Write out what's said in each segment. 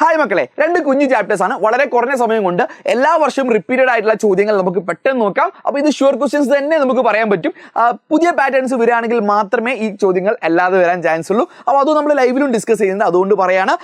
Hi മക്കളെ, രണ്ട് കുഞ്ഞു ചാപ്റ്റേഴ്സ് ആണ്. വളരെ കുറഞ്ഞ സമയം കൊണ്ട് എല്ലാ വർഷവും റിപ്പീറ്റഡ് ആയിട്ടുള്ള ചോദ്യങ്ങൾ നമുക്ക് പെട്ടെന്ന് നോക്കാം. അപ്പോൾ ഇത് ഷുവർ ക്വസ്റ്റ്യൻസ് തന്നെ നമുക്ക് പറയാൻ പറ്റും. പുതിയ പാറ്റേൺസ് വരികയാണെങ്കിൽ മാത്രമേ ഈ ചോദ്യങ്ങൾ അല്ലാതെ വരാൻ ചാൻസ് ഉള്ളൂ. അപ്പോൾ അത് നമ്മൾ ലൈവിലും ഡിസ്കസ് ചെയ്യുന്നുണ്ട്. അതുകൊണ്ട് പറയാണ്,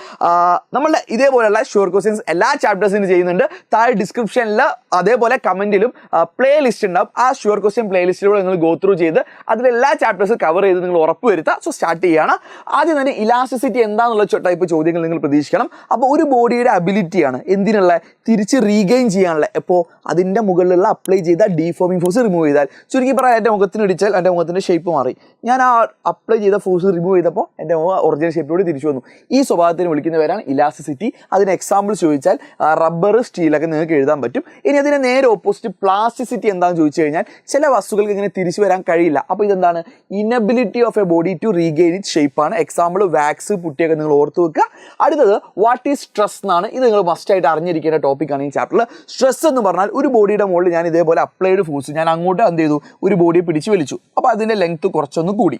നമ്മളുടെ ഇതേപോലെയുള്ള ഷുവർ ക്വസ്റ്റ്യൻസ് എല്ലാ ചാപ്റ്റേഴ്സിനും ചെയ്യുന്നുണ്ട്. താഴെ ഡിസ്ക്രിപ്ഷനിൽ അതേപോലെ കമന്റിലും പ്ലേ ലിസ്റ്റ് ഉണ്ടാവും. ആ ഷുവർ ക്വസ്റ്റ്യൻ പ്ലേ ലിസ്റ്റിലൂടെ നിങ്ങൾ ഗോ ത്രൂ ചെയ്ത് അതിലെല്ലാ ചാപ്റ്റേഴ്സ് കവർ ചെയ്ത് നിങ്ങൾ ഉറപ്പ് വരുത്തുക. സോ സ്റ്റാർട്ട് ചെയ്യുകയാണ്. ആദ്യം തന്നെ ഇലാസ്റ്റിസിറ്റി എന്താണെന്നുള്ള ടൈപ്പ് ചോദ്യങ്ങൾ നിങ്ങൾ പ്രതീക്ഷിക്കണം. അപ്പോൾ ഒരു ബോഡിയുടെ അബിലിറ്റിയാണ് എന്തിനുള്ള തിരിച്ച് റീഗെയിൻ ചെയ്യാനുള്ള. ഇപ്പോൾ അതിൻ്റെ മുകളിലുള്ള അപ്ലൈ ചെയ്ത ഡീഫോമിംഗ് ഫോഴ്സ് റിമൂവ് ചെയ്താൽ, ചുരുക്കി പറയാൻ എൻ്റെ മുഖത്തിന് ഇടിച്ചാൽ എൻ്റെ മുഖത്തിൻ്റെ ഷേപ്പ് മാറി. ഞാൻ ആ അപ്ലൈ ചെയ്ത ഫോഴ്സ് റിമൂവ് ചെയ്തപ്പോൾ എൻ്റെ ഒറിജിനൽ ഷേപ്പിലൂടെ തിരിച്ചു വന്നു. ഈ സ്വഭാവത്തിന് വിളിക്കുന്ന പേരാണ് ഇലാസ്റ്റിസിറ്റി. അതിന് എക്സാമ്പിൾസ് ചോദിച്ചാൽ റബ്ബർ, സ്റ്റീലൊക്കെ നിങ്ങൾക്ക് എഴുതാൻ പറ്റും. ഇനി അതിന് നേരെ ഓപ്പോസിറ്റ് പ്ലാസ്റ്റിസിറ്റി എന്താണെന്ന് ചോദിച്ചു കഴിഞ്ഞാൽ ചില വസ്തുക്കൾക്ക് ഇങ്ങനെ തിരിച്ചു വരാൻ കഴിയില്ല. അപ്പോൾ ഇതെന്താണ്? Inability of a body to regain it ഷേപ്പാണ്. എക്സാമ്പിൾ വാക്സ്, പുട്ടിയൊക്കെ നിങ്ങൾ ഓർത്ത് വെക്കുക. അടുത്തത് വാട്ട് ഈസ് സ്ട്രെസ് എന്നാണ്. ഇത് നിങ്ങൾ മസ്റ്റ് ആയിട്ട് അറിഞ്ഞിരിക്കേണ്ട ടോപ്പിക്കാണ് ഈ ചാപ്റ്ററിൽ. സ്ട്രെസ് എന്ന് പറഞ്ഞാൽ ഒരു ബോഡിയുടെ മുകളിൽ ഞാൻ ഇതേപോലെ അപ്ലൈഡ് ഫോഴ്സ് ഞാൻ അങ്ങോട്ട് എന്ത് ചെയ്തു, ഒരു ബോഡിയെ പിടിച്ച് വലിച്ചു. അപ്പോൾ അതിൻ്റെ ലെങ്ത് കുറച്ചൊന്ന് കൂടി.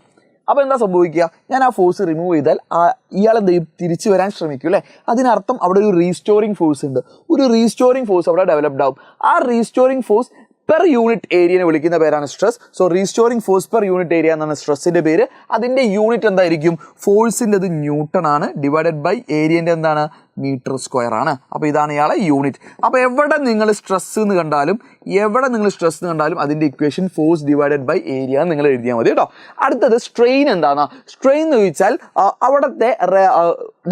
അപ്പോൾ എന്താ സംഭവിക്കുക? ഞാൻ ആ ഫോഴ്സ് റിമൂവ് ചെയ്താൽ ഇയാൾ എന്ത് ചെയ്യും? തിരിച്ചു വരാൻ ശ്രമിക്കും അല്ലേ? അതിനർത്ഥം അവിടെ ഒരു റീസ്റ്റോറിംഗ് ഫോഴ്സ് ഉണ്ട്. ഒരു റീസ്റ്റോറിംഗ് ഫോഴ്സ് അവിടെ ഡെവലപ്ഡ് ആവും. ആ റീസ്റ്റോറിംഗ് ഫോഴ്സ് പെർ യൂണിറ്റ് ഏരിയനെ വിളിക്കുന്ന പേരാണ് stress. So restoring force per unit area എന്നാണ് സ്ട്രെസ്സിൻ്റെ പേര്. അതിൻ്റെ യൂണിറ്റ് എന്തായിരിക്കും? ഫോഴ്സിൻ്റെ ന്യൂട്ടൺ ആണ്, ഡിവൈഡഡ് ബൈ ഏരിയൻ്റെ എന്താണ്? മീറ്റർ സ്ക്വയർ ആണ്. അപ്പോൾ ഇതാണ് ഇയാളെ യൂണിറ്റ്. അപ്പോൾ എവിടെ നിങ്ങൾ സ്ട്രെസ് എന്ന് കണ്ടാലും അതിൻ്റെ equation force divided by area നിങ്ങൾ എഴുതിയാൽ മതി കേട്ടോ. അടുത്തത് സ്ട്രെയിൻ എന്താണ്? സ്ട്രെയിൻ എന്ന് ചോദിച്ചാൽ അവിടുത്തെ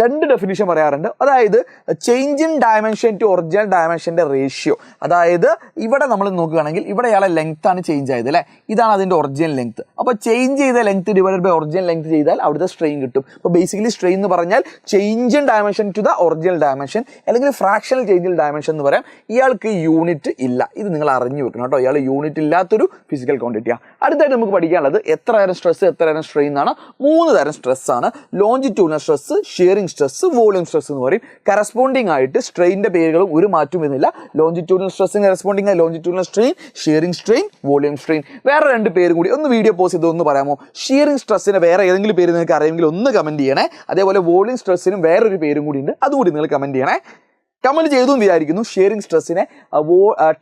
രണ്ട് ഡെഫിനിഷൻ പറയാറുണ്ട്. അതായത് change in dimension to original ഡയമെൻഷൻ്റെ റേഷ്യോ. അതായത് ഇവിടെ നമ്മൾ നോക്കുകയാണെങ്കിൽ ഇവിടെ ഇയാളെ ലെങ്ത് ആണ് ചേഞ്ച് ആയത് അല്ലേ? ഇതാണ് അതിൻ്റെ ഒറിജിനൽ ലെങ്ത്. അപ്പോൾ ചേഞ്ച് ചെയ്ത length divided by original length ചെയ്താൽ അവിടുത്തെ സ്ട്രെയിൻ കിട്ടും. അപ്പോൾ ബേസിക്കലി സ്ട്രെയിൻ എന്ന് പറഞ്ഞാൽ change in dimension to the original dimension, അല്ലെങ്കിൽ ഫ്രാക്ഷണൽ ചേഞ്ച് ഇൻ ഡയമെൻഷൻ എന്ന് പറയാം. ഇയാൾക്ക് യൂണിറ്റ് ഇല്ല. ഇത് നിങ്ങൾ അറിഞ്ഞു വെക്കണം കേട്ടോ. ഇയാൾ യൂണിറ്റ് ഇല്ലാത്തൊരു ഫിസിക്കൽ ക്വാണ്ടിറ്റിയാണ്. അടുത്തായിട്ട് നമുക്ക് പഠിക്കാനുള്ളത് എത്ര തരം സ്ട്രെസ്, എത്ര തരം സ്ട്രെയിൻ ആണ്. 3 തരം സ്ട്രെസ് ആണ്. Longitudinal stress, shearing stress, volume stress എന്ന് പറയും. കറസ്പോണ്ടിങ് ആയിട്ട് സ്ട്രെയിൻ്റെ പേരുകളും ഒരു മാറ്റവും വരുന്നില്ല. ലോഞ്ചിറ്റ്യൂഡിനൽ സ്ട്രെസ്സിന് കറസ്പോണ്ടിങ് ആയി longitudinal strain, shearing strain, volume strain. വേറെ 2 പേരും കൂടി ഒന്ന് വീഡിയോ പോസ് ചെയ്ത് ഒന്ന് പറയാമോ? ഷിയറിംഗ് സ്ട്രെസ്സിന് വേറെ ഏതെങ്കിലും പേര് നിങ്ങൾക്ക് അറിയാമെങ്കിൽ ഒന്ന് കമൻറ്റ് ചെയ്യണേ. അതേപോലെ വോളിയം സ്ട്രെസ്സിനും വേറൊരു പേരും കൂടി ഉണ്ട്, അതുകൂടി നിങ്ങൾ കമൻറ്റ് ചെയ്യണേ. കമൻറ്റ് ചെയ്തു എന്ന് വിചാരിക്കുന്നു. ഷിയറിംഗ് സ്ട്രെസ്സിനെ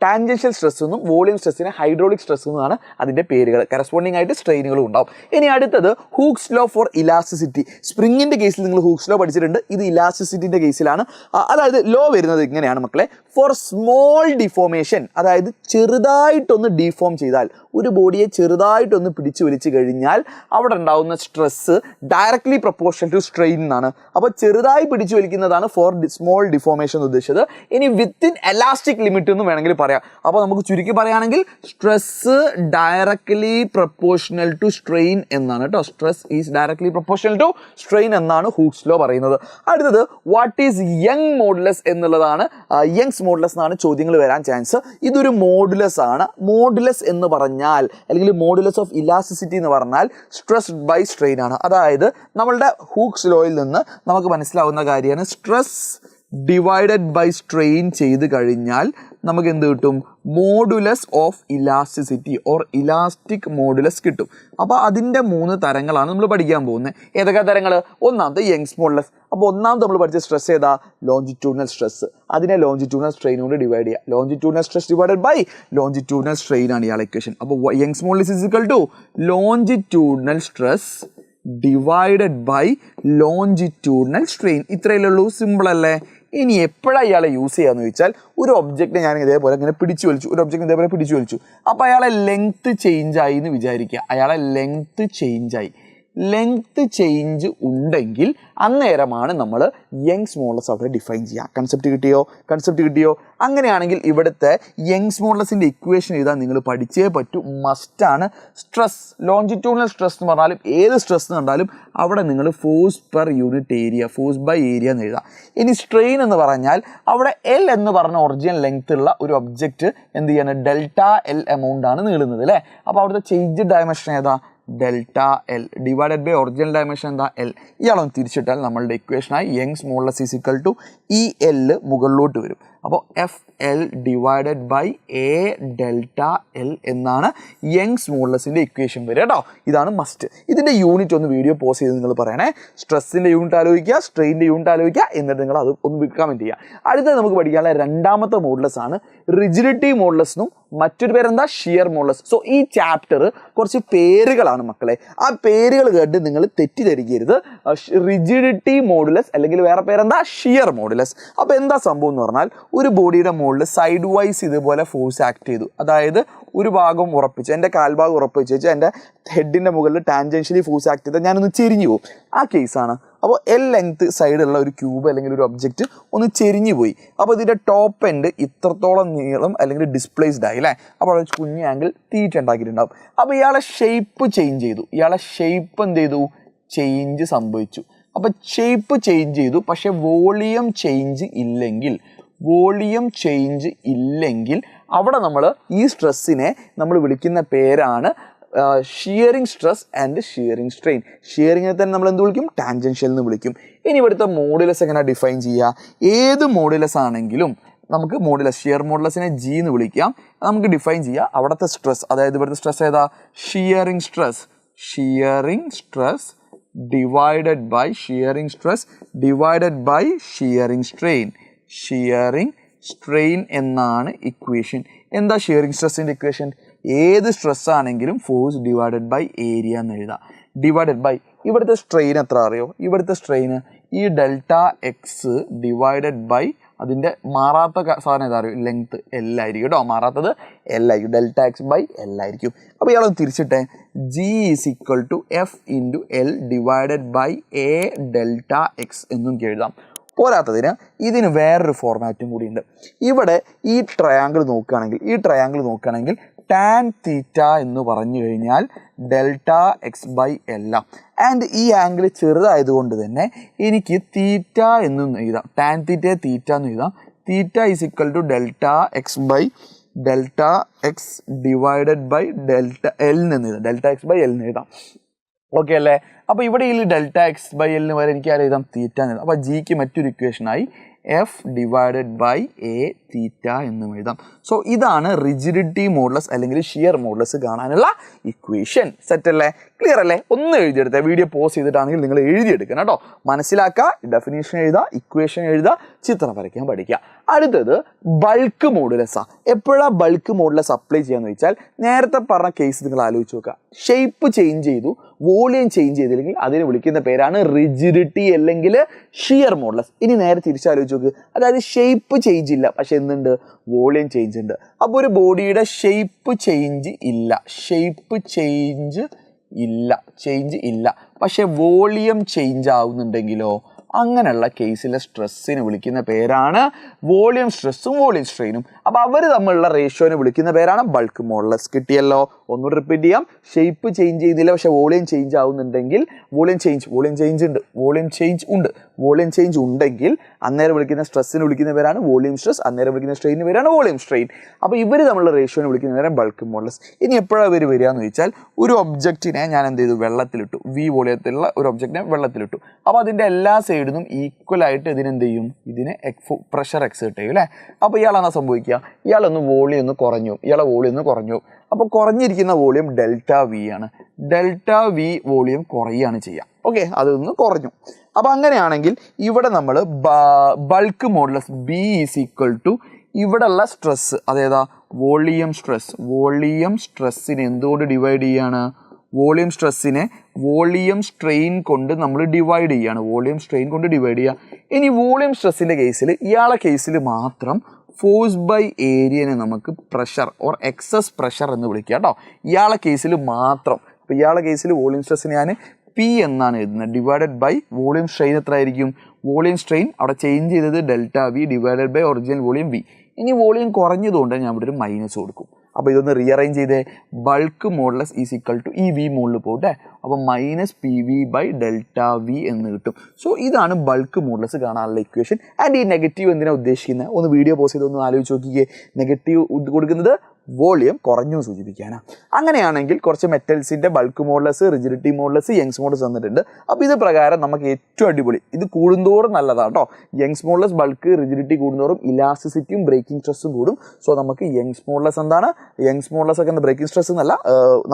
ടാൻജൻഷ്യൽ സ്ട്രെസ് എന്നും വോളിയം സ്ട്രെസ്സിനെ ഹൈഡ്രോളിക് സ്ട്രെസ് എന്നുമാണ് അതിൻ്റെ പേരുകൾ. കറസ്പോണ്ടിങ് ആയിട്ട് സ്ട്രെയിനുകളും ഉണ്ടാവും. ഇനി അടുത്തത് ഹൂക്സ് ലോ ഫോർ ഇലാസ്റ്റിസിറ്റി. സ്പ്രിങ്ങിൻ്റെ കേസിൽ നിങ്ങൾ ഹൂക്സ് ലോ പഠിച്ചിട്ടുണ്ട്. ഇത് ഇലാസ്റ്റിസിറ്റിൻ്റെ കേസിലാണ്. അതായത് ലോ വരുന്നത് ഇങ്ങനെയാണ് മക്കളെ. ഫോർ സ്മോൾ ഡിഫോമേഷൻ, അതായത് ചെറുതായിട്ടൊന്ന് ഡിഫോം ചെയ്താൽ, ഒരു ബോഡിയെ ചെറുതായിട്ടൊന്ന് പിടിച്ചു വലിച്ചു കഴിഞ്ഞാൽ അവിടെ ഉണ്ടാകുന്ന stress directly proportional to strain എന്നാണ്. അപ്പോൾ ചെറുതായി പിടിച്ചു വലിക്കുന്നതാണ് ഫോർ സ്മോൾ ഡിഫോമേഷൻ ഉദ്ദേശിച്ചത്. ഇനി വിത്തിൻ എലാസ്റ്റിക് ലിമിറ്റ് എന്ന് വേണമെങ്കിൽ പറയാം. അപ്പോൾ നമുക്ക് ചുരുക്കി പറയുകയാണെങ്കിൽ stress directly proportional to strain എന്നാണ് കേട്ടോ. Stress is directly proportional to strain എന്നാണ് ഹൂക്സ് ലോ പറയുന്നത്. അടുത്തത് വാട്ട് ഈസ് യങ് മോഡുലസ് എന്നുള്ളതാണ്. യങ്സ് മോഡുലസ് എന്നാണ് ചോദ്യങ്ങൾ വരാൻ ചാൻസ്. ഇതൊരു മോഡുലസ് ആണ്. മോഡുലസ് എന്ന് പറഞ്ഞാൽ, അല്ലെങ്കിൽ മോഡുലസ് ഓഫ് ഇലാസ്റ്റിസിറ്റി എന്ന് പറഞ്ഞാൽ സ്ട്രെസ് ബൈ സ്ട്രെയിൻ ആണ്. അതായത് നമ്മളുടെ ഹൂക്സ് ലോയിൽ നിന്ന് നമുക്ക് മനസ്സിലാവുന്ന കാര്യമാണ്, സ്ട്രെസ് ഡിവൈഡഡ് ബൈ സ്ട്രെയിൻ ചെയ്ത് കഴിഞ്ഞാൽ നമുക്ക് എന്ത് കിട്ടും? Modulus of elasticity or elastic modulus കിട്ടും. അപ്പോൾ അതിൻ്റെ 3 തരങ്ങളാണ് നമ്മൾ പഠിക്കാൻ പോകുന്നത്. ഏതൊക്കെ തരങ്ങൾ? ഒന്നാമത്തെ യങ്സ് മോഡുലസ്. അപ്പോൾ ഒന്നാമത് നമ്മൾ പഠിച്ച സ്ട്രെസ് ഏതാ? Longitudinal stress. അതിനെ ലോഞ്ചിറ്റ്യൂഡിനൽ സ്ട്രെയിൻ കൊണ്ട് ഡിവൈഡ് ചെയ്യുക. Longitudinal stress divided by longitudinal strain ആണ് ഇയാൾ ഇക്വേഷൻ. അപ്പോൾ Young's modulus is equal to longitudinal stress divided by longitudinal strain. ഇത്രയല്ലേ ഉള്ളൂ. സിമ്പിൾ അല്ലേ? ഇനി എപ്പോഴാണ് ഇയാളെ യൂസ് ചെയ്യാന്ന് ചോദിച്ചാൽ, ഒരു ഒബ്ജക്റ്റ് ഞാൻ ഇതേപോലെ ഇങ്ങനെ പിടിച്ചു വലിച്ചു. അപ്പോൾ അയാളെ ലെങ്ത് ചേഞ്ച് ആയി എന്ന് വിചാരിക്കുക. ലെങ്ത് ചേഞ്ച് ഉണ്ടെങ്കിൽ അന്നേരമാണ് നമ്മൾ യങ്സ് മോഡുലസ് അവിടെ ഡിഫൈൻ ചെയ്യുക. കൺസെപ്റ്റ് കിട്ടിയോ? അങ്ങനെയാണെങ്കിൽ ഇവിടുത്തെ യങ്സ് മോഡുലസിൻ്റെ ഇക്വേഷൻ എഴുതാൻ നിങ്ങൾ പഠിച്ചേ പറ്റൂ. മസ്റ്റാണ്. സ്ട്രെസ്, ലോഞ്ചിറ്റ്യൂഡിനൽ സ്ട്രെസ് എന്ന് പറഞ്ഞാലും ഏത് സ്ട്രെസ് എന്ന് കണ്ടാലും അവിടെ നിങ്ങൾ force per unit area, force by area എന്ന് എഴുതാം. ഇനി സ്ട്രെയിൻ എന്ന് പറഞ്ഞാൽ അവിടെ എൽ എന്ന് പറഞ്ഞ ഒറിജിനൽ ലെങ്ത് ഉള്ള ഒരു ഒബ്ജക്റ്റ് എന്ത് ചെയ്യാണ്? ഡെൽറ്റ എൽ എമൗണ്ട് ആണ് നീളുന്നത് അല്ലേ? അപ്പോൾ അവിടുത്തെ ചേഞ്ച് ഡയമെൻഷൻ ഏതാ? Delta L divided by original dimension എന്താ? എൽ. ഇയാളൊന്ന് തിരിച്ചിട്ടാൽ നമ്മളുടെ ഇക്വേഷനായി Young's modulus is equal to ഈ എൽ മുകളിലോട്ട് വരും. അപ്പോൾ F L divided by A delta L എന്നാണ് യങ്സ് മോഡുലസിൻ്റെ ഇക്വേഷൻ വരിക കേട്ടോ. ഇതാണ് മസ്റ്റ്. ഇതിൻ്റെ യൂണിറ്റ് ഒന്ന് വീഡിയോ പോസ് ചെയ്ത് നിങ്ങൾ പറയണേ. സ്ട്രെസ്സിൻ്റെ യൂണിറ്റ് ആലോചിക്കുക, സ്ട്രെയിൻ്റെ യൂണിറ്റ് ആലോചിക്കുക, എന്നിട്ട് നിങ്ങൾ അത് ഒന്ന് കമൻറ്റ് ചെയ്യുക. അടുത്തത് നമുക്ക് പഠിക്കാനുള്ള രണ്ടാമത്തെ മോഡുലസ് ആണ് റിജിഡിറ്റി മോഡുലസ് എന്നും മറ്റൊരു പേരെന്താ ഷിയർ മോഡുലസ്. സോ ഈ ചാപ്റ്റർ കുറച്ച് പേരുകളാണ് മക്കളെ. ആ പേരുകൾ കേട്ട് നിങ്ങൾ തെറ്റിദ്ധരിക്കരുത്. റിജിഡിറ്റി മോഡുലസ് അല്ലെങ്കിൽ വേറെ പേരെന്താ ഷിയർ മോഡുലസ്. അപ്പോൾ എന്താ സംഭവം എന്ന് പറഞ്ഞാൽ ഒരു ബോഡിയുടെ മുകളിൽ സൈഡ് വൈസ് ഇതുപോലെ ഫോഴ്സ് ആക്ട് ചെയ്തു. അതായത് ഒരു ഭാഗം ഉറപ്പിച്ച് എൻ്റെ കാൽഭാഗം ഉറപ്പിച്ച് വെച്ച് എൻ്റെ ഹെഡിൻ്റെ മുകളിൽ ടാൻജൻഷ്യലി ഫോഴ്സ് ആക്ട് ചെയ്താൽ ഞാനൊന്ന് ചെരിഞ്ഞു പോകും. ആ കേസാണ്. അപ്പോൾ എൽ ലെങ്ത് സൈഡുള്ള ഒരു ക്യൂബ് അല്ലെങ്കിൽ ഒരു ഒബ്ജക്റ്റ് ഒന്ന് ചെരിഞ്ഞു പോയി. അപ്പോൾ ഇതിൻ്റെ ടോപ്പ് എൻഡ് ഇത്രത്തോളം നീളം അല്ലെങ്കിൽ ഡിസ്പ്ലേസ്ഡ് ആയി അല്ലേ. അപ്പോൾ അവിടെ കുഞ്ഞ് ആംഗിൾ തീറ്റ ഉണ്ടാക്കിയിട്ടുണ്ടാവും. അപ്പോൾ ഇയാളെ ഷേപ്പ് ചേഞ്ച് ചെയ്തു. ഇയാളെ ഷേപ്പ് എന്ത് ചെയ്തു? ചേഞ്ച് സംഭവിച്ചു. അപ്പോൾ ഷേപ്പ് ചേഞ്ച് ചെയ്തു, പക്ഷേ വോളിയം ചേഞ്ച് ഇല്ലെങ്കിൽ അവിടെ നമ്മൾ ഈ സ്ട്രെസ്സിനെ നമ്മൾ വിളിക്കുന്ന പേരാണ് shearing stress and shearing strain. ഷിയറിങ്ങിനെ തന്നെ നമ്മൾ എന്ത് വിളിക്കും? ടാൻജൻഷ്യൽ എന്ന് വിളിക്കും. ഇനി ഇവിടുത്തെ മോഡുലസ് എങ്ങനെ ഡിഫൈൻ ചെയ്യുക? ഏത് മോഡുലസ് ആണെങ്കിലും നമുക്ക് മോഡുലസ് ഷിയർ മോഡുലസിനെ ജി എന്ന് വിളിക്കാം. നമുക്ക് ഡിഫൈൻ ചെയ്യാം. അവിടുത്തെ സ്ട്രെസ്, അതായത് ഇവിടുത്തെ സ്ട്രെസ് ഏതാ? Shearing stress divided by shearing strain. Shearing strain എന്നാണ് ഇക്വേഷൻ. എന്താ ഷിയറിംഗ് സ്ട്രെസ്സിൻ്റെ ഇക്വേഷൻ? ഏത് സ്ട്രെസ് ആണെങ്കിലും ഫോഴ്സ് ഡിവൈഡഡ് ബൈ ഏരിയ എന്ന് എഴുതാം. ഡിവൈഡഡ് ബൈ ഇവിടുത്തെ സ്ട്രെയിൻ എത്ര അറിയോ? ഇവിടുത്തെ സ്ട്രെയിന് ഈ ഡെൽറ്റ എക്സ് ഡിവൈഡഡ് ബൈ അതിൻ്റെ മാറാത്ത സാധനം ഏതാ അറിയോ? ലെങ്ത് എൽ ആയിരിക്കും കേട്ടോ. മാറാത്തത് എൽ ആയിരിക്കും. ഡെൽറ്റ എക്സ് ബൈ എൽ ആയിരിക്കും. അപ്പോൾ ഇയാളൊന്ന് തിരിച്ചിട്ടെ. G is equal to F into L divided by A delta X എന്നും എഴുതാം. പോരാത്തതിന് ഇതിന് വേറൊരു ഫോർമാറ്റും കൂടിയുണ്ട്. ഇവിടെ ഈ ട്രയാങ്കിൾ നോക്കുകയാണെങ്കിൽ ടാൻ തീറ്റ എന്ന് പറഞ്ഞു കഴിഞ്ഞാൽ delta X by L. And ഈ ആംഗിൾ ചെറുതായതുകൊണ്ട് തന്നെ എനിക്ക് തീറ്റ എന്നും എഴുതാം. ടാൻ തീറ്റ എന്ന് എഴുതാം. Theta is equal to delta X divided by delta L എന്ന് എഴുതാം. ഡെൽറ്റ എക്സ് ബൈ എൽ എന്ന് എഴുതാം. ഓക്കെ അല്ലേ? അപ്പോൾ ഇവിടെ ഈ ഡെൽറ്റ എക്സ് ബൈ എല്ലിന് വരെ എനിക്ക് ആരും എഴുതാം? തീറ്റ എന്ന് എഴുതാം. അപ്പോൾ ജിക്ക് മറ്റൊരു ഇക്വേഷനായി എഫ് ഡിവൈഡഡ് ബൈ എ തീറ്റ എന്നും എഴുതാം. സോ ഇതാണ് റിജിഡിറ്റി മോഡുലസ് അല്ലെങ്കിൽ ഷിയർ മോഡുലസ് കാണാനുള്ള ഇക്വേഷൻ. സെറ്റ് അല്ലേ? ക്ലിയർ അല്ലേ? ഒന്ന് എഴുതിയെടുത്തേ. വീഡിയോ പോസ് ചെയ്തിട്ടാണെങ്കിൽ നിങ്ങൾ എഴുതിയെടുക്കണം കേട്ടോ. മനസ്സിലാക്കുക, ഡെഫിനേഷൻ എഴുതുക, ഇക്വേഷൻ എഴുതുക, ചിത്രം വരയ്ക്കാൻ പഠിക്കുക. അടുത്തത് ബൾക്ക് മോഡുലസാണ്. എപ്പോഴാണ് ബൾക്ക് മോഡുലസ് അപ്ലൈ ചെയ്യാന്ന് വെച്ചാൽ നേരത്തെ പറഞ്ഞ കേസ് നിങ്ങൾ ആലോചിച്ച് നോക്കുക. ഷേപ്പ് ചേഞ്ച് ചെയ്തു, വോളിയം ചേഞ്ച് ചെയ്തില്ലെങ്കിൽ അതിനെ വിളിക്കുന്ന പേരാണ് റിജിഡിറ്റി അല്ലെങ്കിൽ ഷിയർ മോഡുലസ്. ഇനി നേരെ തിരിച്ചാലോചിച്ച് നോക്ക്. അതായത് ഷേപ്പ് ചേഞ്ച് ഇല്ല, പക്ഷെ എന്തുണ്ട്? വോളിയം ചേഞ്ച് ഉണ്ട്. അപ്പോൾ ഒരു ബോഡിയുടെ ഷേപ്പ് ചേഞ്ച് ഇല്ല പക്ഷെ വോളിയം ചേഞ്ച് ആവുന്നുണ്ടെങ്കിലോ അങ്ങനെയുള്ള കേസിലെ സ്ട്രെസ്സിനെ വിളിക്കുന്ന പേരാണ് വോളിയം സ്ട്രെസ്സും വോളിയം സ്ട്രെയിനും. അപ്പോൾ അവർ തമ്മിലുള്ള റേഷ്യോനെ വിളിക്കുന്ന പേരാണ് ബൾക്ക് മോഡുലസ്. കിട്ടിയല്ലോ? ഒന്നുകൂടി റിപ്പീറ്റ് ചെയ്യാം. ഷേപ്പ് ചേഞ്ച് ചെയ്യുന്നില്ല പക്ഷെ വോളിയം ചേഞ്ച് ആവുന്നുണ്ടെങ്കിൽ വോളിയം ചേഞ്ച് ഉണ്ടെങ്കിൽ അന്നേരം വിളിക്കുന്ന സ്ട്രെസ്സിനെ വിളിക്കുന്ന പേരാണ് വോളിയം സ്ട്രെസ്, അന്നേരം വിളിക്കുന്ന സ്ട്രെയിനിന് പേരാണ് വോളിയം സ്ട്രെയിൻ. അപ്പോൾ ഇവർ തമ്മിലുള്ള റേഷ്യോനെ വിളിക്കുന്ന പേരാണ് ബൾക്ക് മോഡുലസ്. ഇനി എപ്പോഴാണ് ഇവർ വരിക എന്ന് ചോദിച്ചാൽ ഒരു ഒബ്ജക്റ്റിനെ ഞാൻ എന്ത് ചെയ്തു? വെള്ളത്തിലിട്ടു. വി വോളിയത്തിലുള്ള ഒരു ഒബ്ജക്റ്റിനെ വെള്ളത്തിലിട്ടു. അപ്പോൾ അതിൻ്റെ എല്ലാ സൈഡിനും ഈക്വൽ ആയിട്ട് ഇതിനെന്ത് ചെയ്യും? ഇതിനെ പ്രഷർ എക്സേർട്ട് ചെയ്യും അല്ലേ? അപ്പോൾ ഇയാളെന്നാ സംഭവിക്കുക? ഇയാളൊന്ന് വോളിയം ഒന്ന് കുറഞ്ഞു. അപ്പോൾ കുറഞ്ഞിരിക്കുന്ന വോളിയം ഡെൽറ്റ വി ആണ്. ഡെൽറ്റ വി വോളിയം കുറയുകയാണ് ചെയ്യുക. ഓക്കെ, അതൊന്ന് കുറഞ്ഞു. അപ്പോൾ അങ്ങനെയാണെങ്കിൽ ഇവിടെ നമ്മൾ bulk modulus B is equal to ഇവിടെയുള്ള സ്ട്രെസ്, അതേതാ? വോളിയം സ്ട്രെസ്സിനെ എന്തുകൊണ്ട് ഡിവൈഡ് ചെയ്യാണ്? വോളിയം സ്ട്രെസ്സിനെ വോളിയം സ്ട്രെയിൻ കൊണ്ട് നമ്മൾ ഡിവൈഡ് ചെയ്യുക. ഇനി വോളിയം സ്ട്രെസ്സിൻ്റെ കേസിൽ ഇയാളെ കേസിൽ മാത്രം ഫോഴ്സ് ബൈ ഏരിയനെ നമുക്ക് പ്രഷർ ഓർ എക്സസ് പ്രഷർ എന്ന് വിളിക്കുക കേട്ടോ. ഇയാളെ കേസിൽ മാത്രം. അപ്പോൾ ഇയാളെ കേസിൽ വോളിയം സ്ട്രെസ്സിന് ഞാൻ പി എന്നാണ് എഴുതുന്നത്. ഡിവൈഡഡ് ബൈ വോളിയം സ്ട്രെയിൻ എത്ര ആയിരിക്കും? വോളിയം സ്ട്രെയിൻ അവിടെ ചേഞ്ച് ചെയ്തത് delta V divided by original volume V. ഇനി വോളിയം കുറഞ്ഞതുകൊണ്ട് ഞാൻ ഇവിടെ ഒരു മൈനസ് കൊടുക്കും. അപ്പോൾ ഇതൊന്ന് റീഅറേഞ്ച് ചെയ്തേ. Bulk modulus is equal to ഈ വി മുകളിൽ പോട്ടെ. അപ്പോൾ minus P V by delta V എന്ന് കിട്ടും. സോ ഇതാണ് ബൾക്ക് മോഡുലസ് കാണാനുള്ള ഇക്വേഷൻ. ആൻഡ് ഈ നെഗറ്റീവ് എന്തിനാണ് ഉദ്ദേശിക്കുന്നത്? ഒന്ന് വീഡിയോ പോസ് ചെയ്ത് ഒന്ന് ആലോചിച്ച് നോക്കിക്കേ. നെഗറ്റീവ് കൊടുക്കുന്നത് വോളിയം കുറഞ്ഞു സൂചിപ്പിക്കാനാണ്. അങ്ങനെയാണെങ്കിൽ കുറച്ച് മെറ്റൽസിൻ്റെ bulk modulus, rigidity modulus, Young's modulus തന്നിട്ടുണ്ട്. അപ്പോൾ ഇത് പ്രകാരം നമുക്ക് ഏറ്റവും അടിപൊളി, ഇത് കൂടുന്തോറും നല്ലതാണ് കേട്ടോ. യങ്സ് മോഡുലസ്, ബൾക്ക്, റിജിഡിറ്റി കൂടുന്തോറും ഇലാസ്റ്റിസിറ്റിയും ബ്രേക്കിംഗ് സ്ട്രെസ്സും കൂടും. സോ നമുക്ക് യങ്സ് മോഡുലസ് എന്താണ്, യങ്സ് മോഡുലസ് ഒക്കെ എന്താ ബ്രേക്കിംഗ് സ്ട്രെസ് എന്നല്ല,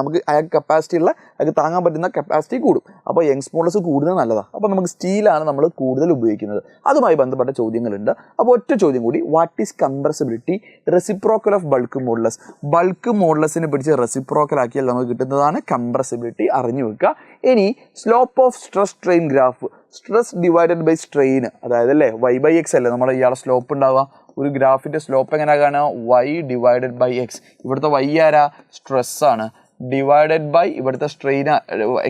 നമുക്ക് അയാൾക്ക് കപ്പാസിറ്റി ഉള്ള, അയാൾക്ക് താങ്ങാൻ പറ്റുന്ന കപ്പാസിറ്റി കൂടും. അപ്പോൾ യങ്സ് മോഡുലസ് കൂടുന്നത് നല്ലതാണ്. അപ്പോൾ നമുക്ക് സ്റ്റീലാണ് നമ്മൾ കൂടുതൽ ഉപയോഗിക്കുന്നത്. അതുമായി ബന്ധപ്പെട്ട ചോദ്യങ്ങളുണ്ട്. അപ്പോൾ ഒറ്റ ചോദ്യം കൂടി, what is compressibility reciprocal of bulk modulus? ബൾക്ക് മോഡുലസിനെ പിടിച്ച് റെസിപ്രോക്കൽ ആക്കിയാൽ നമുക്ക് കിട്ടുന്നതാണ് കംപ്രസിബിലിറ്റി, അറിഞ്ഞു വെക്കുക. ഇനി slope of stress strain graph, stress divided by strain, അതായത് അല്ലേ y/x അല്ലേ നമ്മുടെ ഇയാളെ സ്ലോപ്പ് ഉണ്ടാവുക. ഒരു ഗ്രാഫിൻ്റെ സ്ലോപ്പ് എങ്ങനെ കാണുക, y ഡിവൈഡഡ് ബൈ x. ഇവിടുത്തെ y ആരാ, സ്ട്രെസ് ആണ്, ഡിവൈഡഡ് ബൈ ഇവിടുത്തെ സ്ട്രെയിൻ,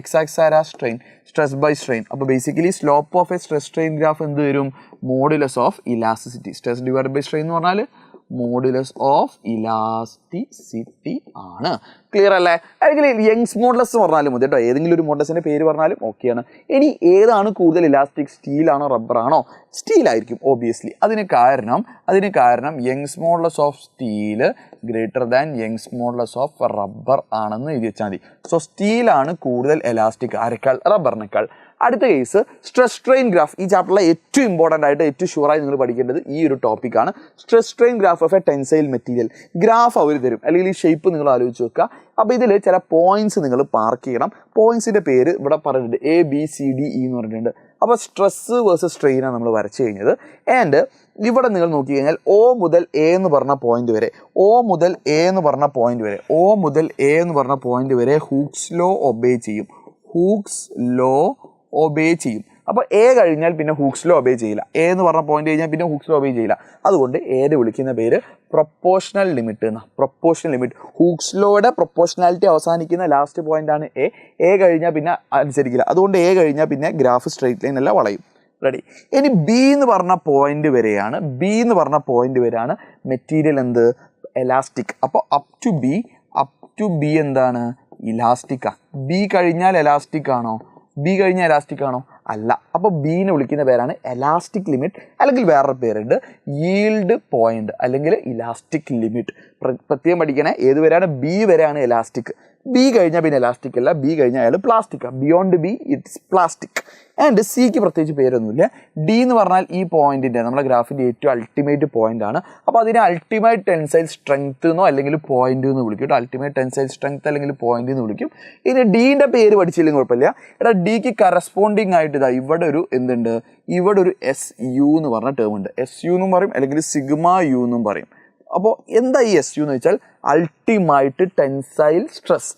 എക്സ് ആക്സ് ആരാ, സ്ട്രെയിൻ, സ്ട്രെസ് ബൈ സ്ട്രെയിൻ. അപ്പോൾ basically slope of a stress strain graph എന്ത് വരും, modulus of elasticity. Stress divided by strain എന്ന് പറഞ്ഞാൽ മോഡുലസ് ഓഫ് ഇലാസ്റ്റിസിറ്റി ആണ്. ക്ലിയർ അല്ലേ? അല്ലെങ്കിൽ യങ്സ് മോഡുലസ് പറഞ്ഞാലും മതി കേട്ടോ, ഏതെങ്കിലും ഒരു മോഡുലസിൻ്റെ പേര് പറഞ്ഞാലും ഓക്കെയാണ്. ഇനി ഏതാണ് കൂടുതൽ ഇലാസ്റ്റിക്, സ്റ്റീലാണോ റബ്ബറാണോ? സ്റ്റീലായിരിക്കും ഓബിയസ്ലി. അതിന് കാരണം Young's modulus of steel greater than Young's modulus of rubber ആണെന്ന് എഴുതി വെച്ചാൽ മതി. സോ സ്റ്റീലാണ് കൂടുതൽ എലാസ്റ്റിക്, ആരെക്കാൾ, റബ്ബറിനേക്കാൾ. അടുത്ത കേസ് സ്ട്രെസ് സ്ട്രെയിൻ ഗ്രാഫ്. ഈ ചാപ്റ്ററിലെ ഏറ്റവും ഇമ്പോർട്ടൻ്റ് ആയിട്ട് ഏറ്റവും ഷുവറായി നിങ്ങൾ പഠിക്കേണ്ടത് ഈ ഒരു ടോപ്പിക്കാണ്. Stress strain graph of a tensile material. Graph അവർ തരും, അല്ലെങ്കിൽ ഈ ഷേപ്പ് നിങ്ങൾ ആലോചിച്ച് വെക്കുക. അപ്പോൾ ഇതിൽ ചില പോയിന്റ്സ് നിങ്ങൾ മാർക്ക് ചെയ്യണം. പോയിന്റ്സിൻ്റെ പേര് ഇവിടെ പറഞ്ഞിട്ടുണ്ട്, ABCDE എന്ന് പറഞ്ഞിട്ടുണ്ട്. അപ്പോൾ സ്ട്രെസ് വേഴ്സസ് സ്ട്രെയിനാണ് നമ്മൾ വരച്ച് കഴിഞ്ഞത്. ആൻഡ് ഇവിടെ നിങ്ങൾ നോക്കി കഴിഞ്ഞാൽ O മുതൽ A എന്ന് പറഞ്ഞ പോയിന്റ് വരെ, O മുതൽ A എന്ന് പറഞ്ഞ പോയിന്റ് വരെ ഹൂക്സ് ലോ ഒബേ ചെയ്യും. അപ്പോൾ എ കഴിഞ്ഞാൽ പിന്നെ ഹൂക്സ് ലോ ഒബേ ചെയ്യില്ല. എ എന്ന് പറഞ്ഞ പോയിന്റ് കഴിഞ്ഞാൽ പിന്നെ ഹൂക്സ് ലോ ഒബേ ചെയ്യില്ല. അതുകൊണ്ട് എയുടെ വിളിക്കുന്ന പേര് പ്രൊപ്പോർഷണൽ ലിമിറ്റ് എന്നാണ്. പ്രൊപ്പോർഷണൽ ലിമിറ്റ്, ഹൂക്സ് ലോയുടെ പ്രൊപ്പോർഷണാലിറ്റി അവസാനിക്കുന്ന ലാസ്റ്റ് പോയിന്റ് ആണ് എ. കഴിഞ്ഞാൽ പിന്നെ അനുസരിക്കില്ല. അതുകൊണ്ട് എ കഴിഞ്ഞാൽ പിന്നെ ഗ്രാഫ് സ്ട്രെയിറ്റ് ലൈൻ അല്ല, വളയും. റെഡി? ഇനി ബി എന്ന് പറഞ്ഞ പോയിന്റ് വരെയാണ് മെറ്റീരിയൽ എന്ത്, എലാസ്റ്റിക്. അപ്പോൾ അപ് ടു ബി എന്താണ്, ഇലാസ്റ്റിക്കാണ്. ബി കഴിഞ്ഞാൽ എലാസ്റ്റിക് ആണോ അല്ല. അപ്പോൾ ബീനെ വിളിക്കുന്ന പേരാണ് എലാസ്റ്റിക് ലിമിറ്റ്, അല്ലെങ്കിൽ വേറൊരു പേരുണ്ട് yീൽഡ് പോയിന്റ് അല്ലെങ്കിൽ ഇലാസ്റ്റിക് ലിമിറ്റ്. പ്രത്യേകം പഠിക്കണേ, ഏത് വരെയാണ്, ബി വരെയാണ് എലാസ്റ്റിക്. ബി കഴിഞ്ഞാൽ പിന്നെ എലാസ്റ്റിക് അല്ല, ബി കഴിഞ്ഞാൽ അയാൾ പ്ലാസ്റ്റിക്കാണ്. Beyond B it's plastic. And സിക്ക് പ്രത്യേകിച്ച് പേരൊന്നുമില്ല. ഡി എന്ന് പറഞ്ഞാൽ ഈ പോയിന്റിൻ്റെ, നമ്മുടെ ഗ്രാഫിൻ്റെ ഏറ്റവും അൾട്ടിമേറ്റ് പോയിന്റ് ആണ്. അപ്പോൾ അതിനെ അൾട്ടിമേറ്റ് ടെൻസൈൽ സ്ട്രെങ്ത് എന്നോ അല്ലെങ്കിൽ പോയിന്റ് എന്ന് വിളിക്കും കേട്ടോ. അൾട്ടിമേറ്റ് ടെൻസൈൽ സ്ട്രെങ്ത് അല്ലെങ്കിൽ പോയിന്റ് എന്ന് വിളിക്കും. ഇനി ഡീൻ്റെ പേര് പഠിച്ചില്ലെങ്കിൽ കുഴപ്പമില്ല. എടാ ഡിക്ക് കറസ്പോണ്ടിങ് ആയിട്ട് ഇതാ ഇവിടെ ഒരു എന്തുണ്ട്, ഇവിടെ ഒരു SU എന്ന് പറഞ്ഞ ടേം ഉണ്ട്. SU എന്നും പറയും, അല്ലെങ്കിൽ സിഗ്മ യു എന്നും പറയും. അപ്പോൾ എന്താ ഈ SU എന്ന് വെച്ചാൽ അൾട്ടിമേറ്റ് ടെൻസൈൽ സ്ട്രെസ്.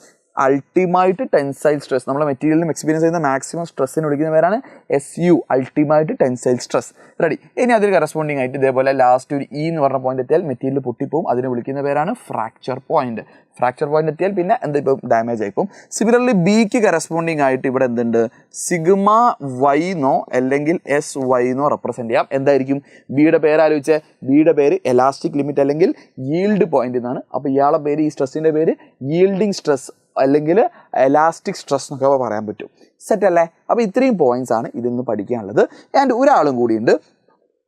നമ്മളെ മെറ്റീരിയലിനും എക്സ്പീരിയൻസ് ചെയ്യുന്ന മാക്സിമം സ്ട്രെസ്സിന് വിളിക്കുന്ന പേരാണ് SU, ultimate tensile stress. Ready? ഇനി അതിന് കറസ്പോണ്ടിങ് ആയിട്ട് ഇതേപോലെ ലാസ്റ്റ് ഒരു E എന്ന് പറഞ്ഞ പോയിന്റ് എത്തിയാൽ മെറ്റീരിയൽ പൊട്ടിപ്പോവും. അതിനെ വിളിക്കുന്ന പേരാണ് ഫ്രാക്ചർ പോയിന്റ് എത്തിയാൽ പിന്നെ എന്താ, ഇപ്പം ഡാമേജ് ആയിപ്പോവും. സിമിലർലി ബിക്ക് കറസ്പോണ്ടിങ് ആയിട്ട് ഇവിടെ എന്തുണ്ട്, സിഗ്മ Y എന്നോ അല്ലെങ്കിൽ SY എന്നോ റെപ്രസെന്റ് ചെയ്യാം. എന്തായിരിക്കും ബിയുടെ പേര് ആലോചിച്ച്, ബിയുടെ പേര് എലാസ്റ്റിക് ലിമിറ്റ് അല്ലെങ്കിൽ yീൽഡ് പോയിന്റ് എന്നാണ്. അപ്പോൾ ഇയാളെ പേര്, ഈ സ്ട്രെസ്സിൻ്റെ പേര് yീൽഡിങ് സ്ട്രെസ് അല്ലെങ്കിൽ എലാസ്റ്റിക് സ്ട്രെസ് എന്നൊക്കെ പറയാൻ പറ്റും. സെറ്റ് അല്ലേ? അപ്പോൾ ഇത്രയും പോയിന്റ്സ് ആണ് ഇതിന്ന് പഠിക്കാനുള്ളത്. ആൻഡ് ഒരാളും കൂടിയുണ്ട്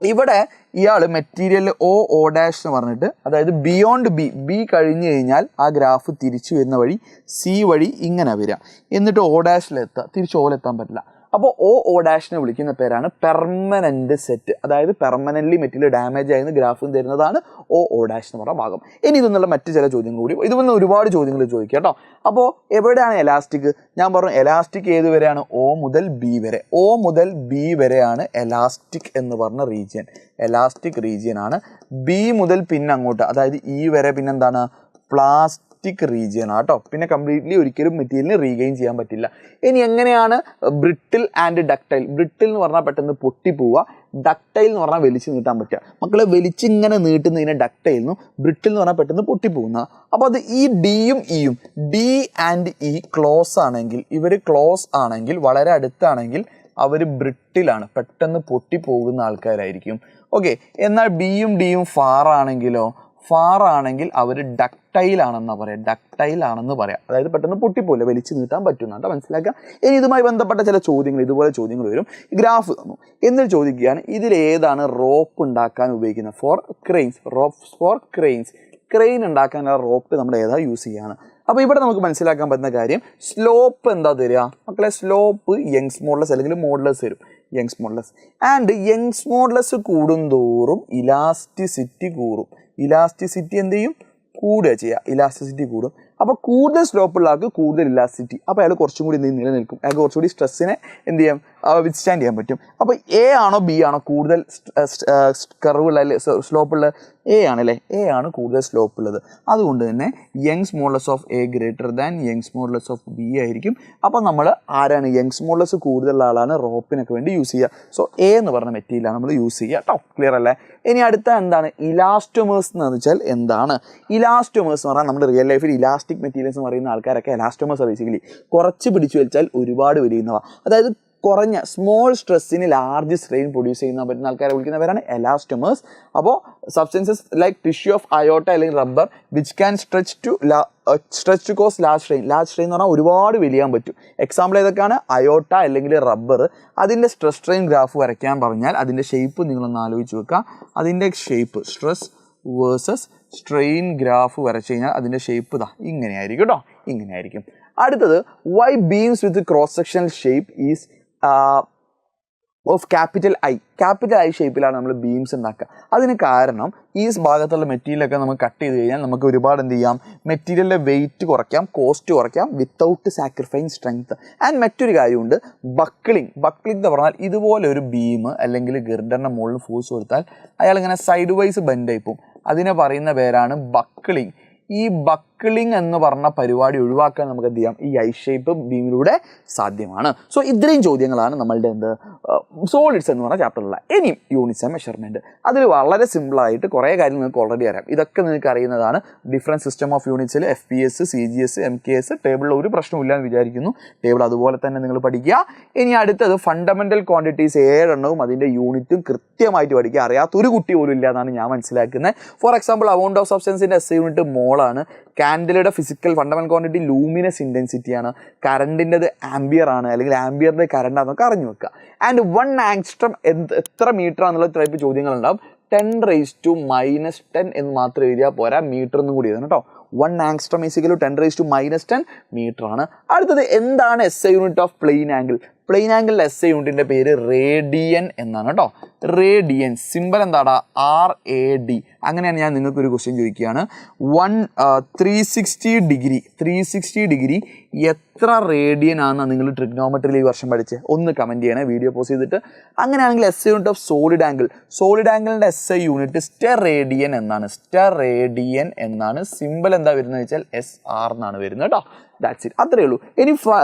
ഇവിടെ. ഇയാൾ മെറ്റീരിയൽ O ഡാഷ് എന്ന് പറഞ്ഞിട്ട്, അതായത് ബിയോണ്ട് ബി കഴിഞ്ഞ് കഴിഞ്ഞാൽ ആ ഗ്രാഫ് തിരിച്ചു വരുന്ന വഴി C വഴി ഇങ്ങനെ വരിക, എന്നിട്ട് O ഡാഷിലെത്തുക. തിരിച്ച് ഓലെത്താൻ പറ്റില്ല. അപ്പോൾ O ഡാഷിനെ വിളിക്കുന്ന പേരാണ് പെർമനന്റ് സെറ്റ്. അതായത് പെർമനന്റ്ലി മെറ്റീരിയൽ ഡാമേജ് ആയെന്ന് ഗ്രാഫും തരുന്നതാണ് O ഡാഷ് എന്ന് പറഞ്ഞ ഭാഗം. ഇനി ഇതെന്നുള്ള മറ്റു ചില ചോദ്യങ്ങൾ കൂടി, ഇതുവന്ന് ഒരുപാട് ചോദ്യങ്ങൾ ചോദിക്കാം കേട്ടോ. അപ്പോൾ എവിടെയാണ് എലാസ്റ്റിക്? ഞാൻ പറഞ്ഞു എലാസ്റ്റിക് ഏത് വരെയാണ്, O മുതൽ B വരെയാണ് എലാസ്റ്റിക് എന്ന് പറഞ്ഞ റീജിയൻ. എലാസ്റ്റിക് റീജിയൻ ആണ്. B മുതൽ പിന്നെ അങ്ങോട്ട്, അതായത് E വരെ പിന്നെന്താണ്, പ്ലാസ്റ്റിക് റീജിയൻ ആട്ടോ. പിന്നെ കംപ്ലീറ്റ്ലി ഒരിക്കലും മെറ്റീരിയലിന് റീഗെയിൻ ചെയ്യാൻ പറ്റില്ല. ഇനി എങ്ങനെയാണ് ബ്രിട്ടിൽ ആൻഡ് ഡക്ടൈൽ? ബ്രിട്ടിൽ എന്ന് പറഞ്ഞാൽ പെട്ടെന്ന് പൊട്ടിപ്പോവുക, ഡക്ടൈൽ എന്ന് പറഞ്ഞാൽ വലിച്ചു നീട്ടാൻ പറ്റുക. മക്കളെ വലിച്ചിങ്ങനെ നീട്ടുന്നതിനെ ഡക്ടൈൽ എന്നും, ബ്രിട്ടിൽ എന്ന് പറഞ്ഞാൽ പെട്ടെന്ന് പൊട്ടിപ്പോകുന്ന. അപ്പോൾ അത് ഈ ഡിയും ഇയും, ഡി ആൻഡ് ഇ ക്ലോസ് ആണെങ്കിൽ, വളരെ അടുത്താണെങ്കിൽ അവർ ബ്രിട്ടിലാണ്, പെട്ടെന്ന് പൊട്ടിപ്പോകുന്ന ആൾക്കാരായിരിക്കും. ഓക്കെ. എന്നാൽ ബിയും ഡിയും ഫാർ ആണെങ്കിൽ അവർ ഡക്ടൈൽ ആണെന്ന് പറയാം. അതായത് പെട്ടെന്ന് പൊട്ടിപ്പോലെ വലിച്ചു നീട്ടാൻ പറ്റുന്നുണ്ട്, മനസ്സിലാക്കുക. ഇനി ഇതുമായി ബന്ധപ്പെട്ട ചില ചോദ്യങ്ങൾ, ഇതുപോലെ ചോദ്യങ്ങൾ വരും. ഗ്രാഫ് തന്നു എന്നിട്ട് ചോദിക്കുകയാണ്, ഇതിലേതാണ് റോപ്പ് ഉണ്ടാക്കാൻ ഉപയോഗിക്കുന്നത്? For cranes. ക്രെയിൻ ഉണ്ടാക്കാനുള്ള റോപ്പ് നമ്മൾ ഏതാ യൂസ് ചെയ്യാണ്. അപ്പോൾ ഇവിടെ നമുക്ക് മനസ്സിലാക്കാൻ പറ്റുന്ന കാര്യം സ്ലോപ്പ് എന്താ തരിക മക്കളെ? സ്ലോപ്പ് യങ്സ് മോഡുലസ് അല്ലെങ്കിൽ മോഡുലസ് തരും, Young's modulus. And Young's modulus കൂടുന്തോറും ഇലാസ്റ്റിസിറ്റി കൂടും. ഇലാസ്റ്റിസിറ്റി എന്ത് ചെയ്യും? കൂടുക ചെയ്യുക, ഇലാസ്റ്റിസിറ്റി കൂടും. അപ്പോൾ കൂടുതൽ സ്ലോപ്പുള്ള ആൾക്ക് കൂടുതൽ ഇലാസ്റ്റിസിറ്റി, അപ്പോൾ അയാൾ കുറച്ചും കൂടി എന്ത് നിലനിൽക്കും, അയാൾക്ക് കുറച്ചുകൂടി സ്ട്രെസ്സിനെ എന്ത് ചെയ്യാം, വിത്ത്സ്റ്റാൻഡ് ചെയ്യാൻ പറ്റും. അപ്പോൾ എ ആണോ ബി ആണോ കൂടുതൽ കർവുള്ള സ്ലോപ്പുള്ള? എ ആണല്ലേ, എ ആണ് കൂടുതൽ സ്ലോപ്പ് ഉള്ളത്. അതുകൊണ്ട് തന്നെ Young's modulus of A greater than Young's modulus of B ആയിരിക്കും. അപ്പോൾ നമ്മൾ ആരാണ്? യങ്സ് മോഡുലസ് കൂടുതലുള്ള ആളാണ് റോപ്പിനൊക്കെ വേണ്ടി യൂസ് ചെയ്യുക. സോ എ എന്ന് പറഞ്ഞ മെറ്റീരിയലാണ് നമ്മൾ യൂസ് ചെയ്യുക കേട്ടോ. ക്ലിയർ അല്ലേ? ഇനി അടുത്ത എന്താണ് ഇലാസ്റ്റോമേഴ്സ് എന്ന് വെച്ചാൽ എന്താണ്? ഇലാസ്റ്റോമേഴ്സ് എന്ന് പറഞ്ഞാൽ നമ്മുടെ റിയൽ ലൈഫിൽ ഇലാസ്റ്റിക് മെറ്റീരിയൽസ് എന്ന് പറയുന്ന ആൾക്കാരൊക്കെ ഇലാസ്റ്റോമേഴ്സ് ബേസിക്കലി കുറച്ച് പിടിച്ചു വലിച്ചാൽ ഒരുപാട് വലിയുന്നവ. അതായത് കുറഞ്ഞ സ്മോൾ സ്ട്രെസ്സിന് ലാർജ് സ്ട്രെയിൻ പ്രൊഡ്യൂസ് ചെയ്യുന്ന പറ്റുന്ന ആൾക്കാരെ വിളിക്കുന്നവരാണ് എലാസ്റ്റോമേഴ്സ്. അപ്പോൾ substances like tissue of aorta അല്ലെങ്കിൽ rubber which can stretch to cause large strain. Large strain എന്ന് പറഞ്ഞാൽ ഒരുപാട് വലിയാൻ പറ്റും. എക്സാമ്പിൾ ഏതൊക്കെയാണ്? അയോട്ട അല്ലെങ്കിൽ റബ്ബർ. അതിൻ്റെ സ്ട്രെസ് സ്ട്രെയിൻ ഗ്രാഫ് വരയ്ക്കാൻ പറഞ്ഞാൽ അതിൻ്റെ ഷേപ്പ് നിങ്ങളൊന്ന് ആലോചിച്ച് വെക്കുക. അതിൻ്റെ shape stress versus strain graph വരച്ചു കഴിഞ്ഞാൽ അതിൻ്റെ ഷേപ്പ് ഇതാ ഇങ്ങനെയായിരിക്കും കേട്ടോ, ഇങ്ങനെയായിരിക്കും. അടുത്തത് why beams with cross sectional shape is of capital I. Capital I ഷേപ്പിലാണ് നമ്മൾ ബീംസ് ഉണ്ടാക്കുക. അതിന് കാരണം ഈ ഭാഗത്തുള്ള മെറ്റീരിയലൊക്കെ നമുക്ക് കട്ട് ചെയ്ത് കഴിഞ്ഞാൽ നമുക്ക് ഒരുപാട് എന്ത് ചെയ്യാം, മെറ്റീരിയലിൻ്റെ വെയിറ്റ് കുറയ്ക്കാം, കോസ്റ്റ് കുറയ്ക്കാം വിത്തൗട്ട് സാക്രിഫൈങ് സ്ട്രെങ്ത്. ആൻഡ് മറ്റൊരു കാര്യമുണ്ട് ബക്കിളിങ്. ബക്കിളിങ് എന്ന് പറഞ്ഞാൽ ഇതുപോലെ ഒരു ബീം അല്ലെങ്കിൽ ഗിർഡറിൻ്റെ മുകളിൽ ഫോഴ്സ് കൊടുത്താൽ അയാളിങ്ങനെ സൈഡ് വൈസ് ബെൻഡായി പോകും. അതിനെ പറയുന്ന പേരാണ് ബക്കിളിങ്. ഈ ബക്കിളിങ് എന്ന് പറഞ്ഞ പരിപാടി ഒഴിവാക്കാൻ നമുക്ക് എന്ത് ചെയ്യാം, ഈ ഐ ഷേപ്പ് ബീമിലൂടെ സാധ്യമാണ്. സോ ഇത്രയും ചോദ്യങ്ങളാണ് നമ്മളുടെ സോളിഡ്സ് എന്ന് പറഞ്ഞ ചാപ്റ്ററിലുള്ള. ഇനി യൂണിറ്റ്സ് ആൻഡ് മെഷർമെൻറ്റ്. അതിൽ വളരെ സിമ്പിളായിട്ട് കുറേ കാര്യങ്ങൾ നിങ്ങൾക്ക് ഓൾറെഡി അറിയാം. ഇതൊക്കെ നിങ്ങൾക്ക് അറിയുന്നതാണ്. ഡിഫറെൻറ്റ് സിസ്റ്റം ഓഫ് യൂണിറ്റ്സിൽ FPS, CGS, MKS ടേബിളിൽ ഒരു പ്രശ്നമില്ല എന്ന് വിചാരിക്കുന്നു. ടേബിൾ അതുപോലെ തന്നെ നിങ്ങൾ പഠിക്കുക. ഇനി അടുത്തത് ഫണ്ടമെൻ്റൽ ക്വാണ്ടിറ്റീസ് 7 എണ്ണവും അതിൻ്റെ യൂണിറ്റും കൃത്യമായിട്ട് പഠിക്കുക. അറിയാത്തൊരു കുട്ടി പോലും ഇല്ല എന്നാണ് ഞാൻ മനസ്സിലാക്കുന്നത്. ഫോർ എക്സാമ്പിൾ amount ഓഫ് സബ്സ്റ്റൻസിൻ്റെ SI യൂണിറ്റ് മോളാണ്. കാൻഡിലയുടെ ഫിസിക്കൽ ഫണ്ടമെൻ്റൽ ക്വാണ്ടിറ്റി ലൂമിനസ് ഇൻറ്റൻസിറ്റിയാണ്. കറണ്ടിൻ്റെത് ആംബിയർ ആണ്, അല്ലെങ്കിൽ ആംബിയറിൻ്റെ കറണ്ടാണെന്നൊക്കെ അറിഞ്ഞു വെക്കുക. ആൻഡ് 1 ആങ്സ്ട്രം എത്ര മീറ്റർ ആണെന്നുള്ള ടൈപ്പ് ചോദ്യങ്ങളുണ്ടാവും. 10⁻⁻10 എന്ന് മാത്രം എഴുതിയാൽ പോരാ, മീറ്റർ എന്നും കൂടി എഴുതണം കേട്ടോ. 1 ആങ്സ്ട്രം ഈസിക്കൽ 10⁻⁻10 മീറ്റർ ആണ്. അടുത്തത് എന്താണ് SI unit of plane angle? Plane ആംഗിളിൻ്റെ SI യൂണിറ്റിൻ്റെ പേര് റേഡിയൻ എന്നാണ് കേട്ടോ. റേഡിയൻ സിമ്പിൾ എന്താടാ? RAD. അങ്ങനെയാണ് ഞാൻ നിങ്ങൾക്കൊരു ക്വസ്റ്റ്യൻ ചോദിക്കുകയാണ്. 360 ഡിഗ്രി എത്ര റേഡിയൻ ആണെന്നാണ് നിങ്ങൾ ട്രിഗ്നോമെട്രിയിൽ ഈ വർഷം പഠിച്ചത്? ഒന്ന് കമൻറ്റ് ചെയ്യണേ വീഡിയോ പോസ്റ്റ് ചെയ്തിട്ട്. അങ്ങനെയാണെങ്കിൽ SI unit of solid angle. Solid ആംഗിളിൻ്റെ SI യൂണിറ്റ് സ്റ്റെറേഡിയൻ എന്നാണ്. സ്റ്റെറേഡിയൻ എന്നാണ്. സിമ്പിൾ എന്താ വരുന്നത് വെച്ചാൽ SR എന്നാണ് വരുന്നത് കേട്ടോ. ദാറ്റ്സ് ഇറ്റ്, അത്രയേ ഉള്ളൂ. ഇനി